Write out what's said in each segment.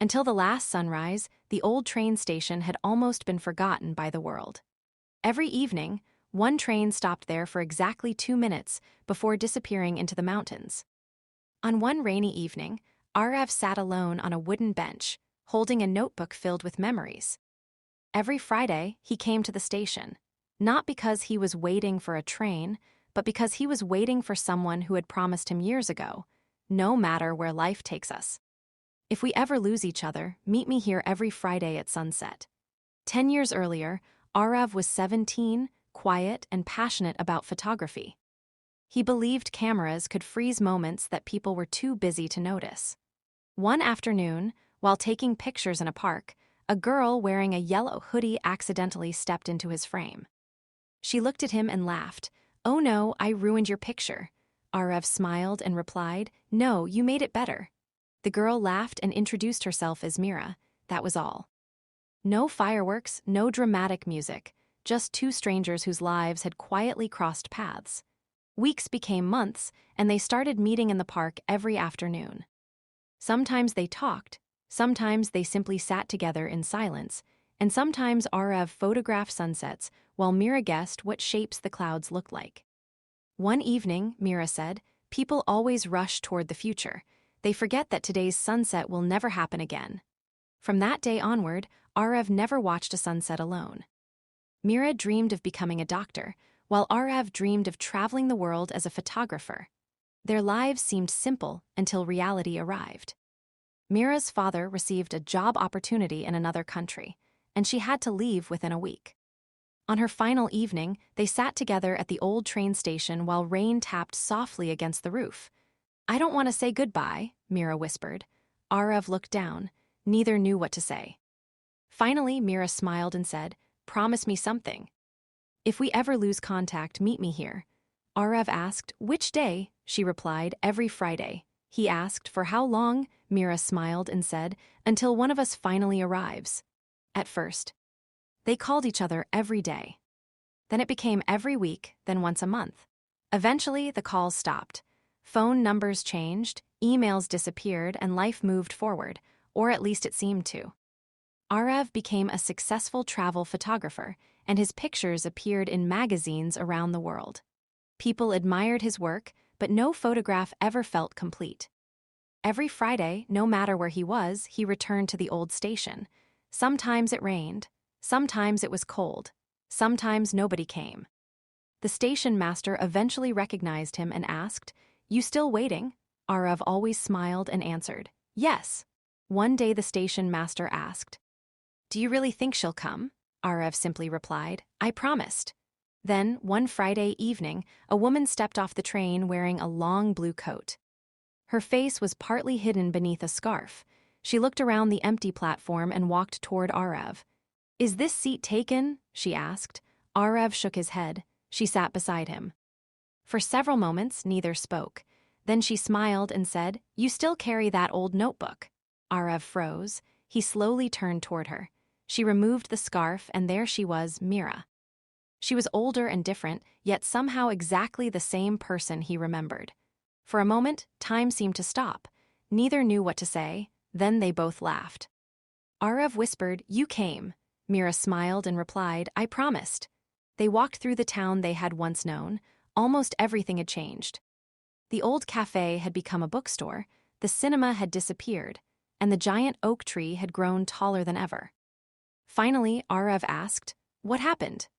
Until the last sunrise, the old train station had almost been forgotten by the world. Every evening, one train stopped there for exactly 2 minutes before disappearing into the mountains. On one rainy evening, Arav sat alone on a wooden bench, holding a notebook filled with memories. Every Friday, he came to the station, not because he was waiting for a train, but because he was waiting for someone who had promised him years ago, no matter where life takes us. If we ever lose each other, meet me here every Friday at sunset. 10 years earlier, Arav was 17, quiet, and passionate about photography. He believed cameras could freeze moments that people were too busy to notice. One afternoon, while taking pictures in a park, a girl wearing a yellow hoodie accidentally stepped into his frame. She looked at him and laughed. "Oh no, I ruined your picture." Arav smiled and replied, "No, you made it better." The girl laughed and introduced herself as Mira. That was all. No fireworks, no dramatic music, just two strangers whose lives had quietly crossed paths. Weeks became months, and they started meeting in the park every afternoon. Sometimes they talked, sometimes they simply sat together in silence, and sometimes Arav photographed sunsets while Mira guessed what shapes the clouds looked like. One evening, Mira said, "People always rush toward the future. They forget that today's sunset will never happen again." From that day onward, Arav never watched a sunset alone. Mira dreamed of becoming a doctor, while Arav dreamed of traveling the world as a photographer. Their lives seemed simple until reality arrived. Mira's father received a job opportunity in another country, and she had to leave within a week. On her final evening, they sat together at the old train station while rain tapped softly against the roof. "I don't want to say goodbye," Mira whispered. Arav looked down. Neither knew what to say. Finally, Mira smiled and said, "Promise me something." "If we ever lose contact, meet me here." Arav asked, "Which day?" She replied, "Every Friday." He asked, "For how long?" Mira smiled and said, "Until one of us finally arrives." At first, they called each other every day. Then it became every week, then once a month. Eventually, the calls stopped. Phone numbers changed, emails disappeared, and life moved forward, or at least it seemed to. Arav became a successful travel photographer, and his pictures appeared in magazines around the world. People admired his work, but no photograph ever felt complete. Every Friday, no matter where he was, he returned to the old station. Sometimes it rained, sometimes it was cold, sometimes nobody came. The station master eventually recognized him and asked, "You still waiting?" Arav always smiled and answered, "Yes." One day the station master asked, "Do you really think she'll come?" Arav simply replied, "I promised." Then, one Friday evening, a woman stepped off the train wearing a long blue coat. Her face was partly hidden beneath a scarf. She looked around the empty platform and walked toward Arav. "Is this seat taken?" she asked. Arav shook his head. She sat beside him. For several moments, neither spoke. Then she smiled and said, "You still carry that old notebook." Arav froze. He slowly turned toward her. She removed the scarf, and there she was, Mira. She was older and different, yet somehow exactly the same person he remembered. For a moment, time seemed to stop. Neither knew what to say. Then they both laughed. Arav whispered, "You came." Mira smiled and replied, "I promised." They walked through the town they had once known. Almost everything had changed. The old cafe had become a bookstore, the cinema had disappeared, and the giant oak tree had grown taller than ever. Finally, Arav asked, "What happened?"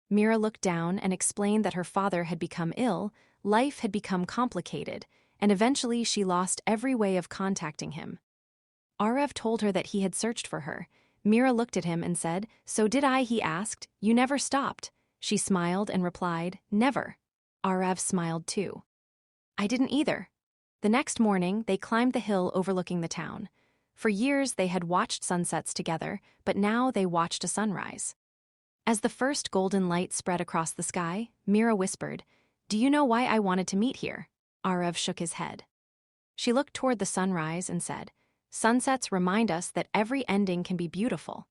Mira looked down and explained that her father had become ill, life had become complicated, and eventually she lost every way of contacting him. Arav told her that he had searched for her. Mira looked at him and said, "So did I," he asked. "You never stopped." She smiled and replied, "Never." Arav smiled too. "I didn't either." The next morning, they climbed the hill overlooking the town. For years, they had watched sunsets together, but now they watched a sunrise. As the first golden light spread across the sky, Mira whispered, "Do you know why I wanted to meet here?" Arav shook his head. She looked toward the sunrise and said, "Sunsets remind us that every ending can be beautiful.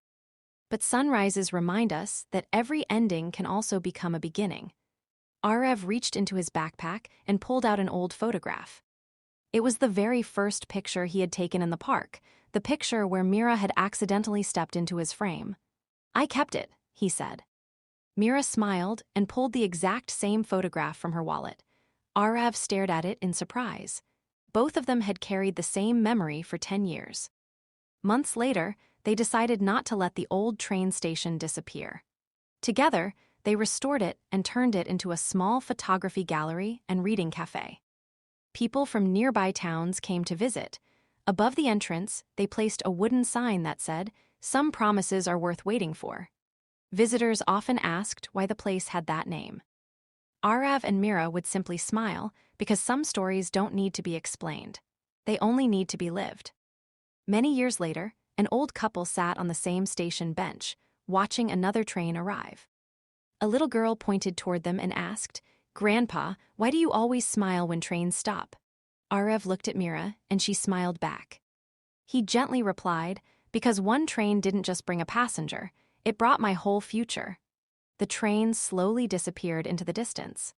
But sunrises remind us that every ending can also become a beginning." Arav reached into his backpack and pulled out an old photograph. It was the very first picture he had taken in the park, the picture where Mira had accidentally stepped into his frame. "I kept it," he said. Mira smiled and pulled the exact same photograph from her wallet. Arav stared at it in surprise. Both of them had carried the same memory for 10 years. Months later, they decided not to let the old train station disappear. Together, they restored it and turned it into a small photography gallery and reading cafe. People from nearby towns came to visit. Above the entrance, they placed a wooden sign that said, "Some promises are worth waiting for." Visitors often asked why the place had that name. Arav and Mira would simply smile because some stories don't need to be explained. They only need to be lived. Many years later, an old couple sat on the same station bench, watching another train arrive. A little girl pointed toward them and asked, "Grandpa, why do you always smile when trains stop?" Arav looked at Mira, and she smiled back. He gently replied, "Because one train didn't just bring a passenger, it brought my whole future." The train slowly disappeared into the distance.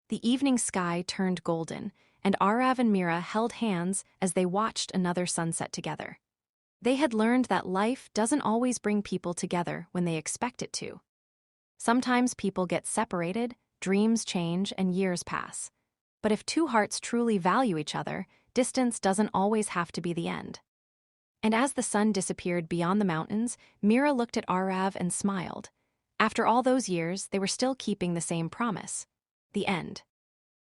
The evening sky turned golden, and Arav and Mira held hands as they watched another sunset together. They had learned that life doesn't always bring people together when they expect it to. Sometimes people get separated, dreams change, and years pass. But if two hearts truly value each other, distance doesn't always have to be the end. And as the sun disappeared beyond the mountains, Mira looked at Arav and smiled. After all those years, they were still keeping the same promise. The end.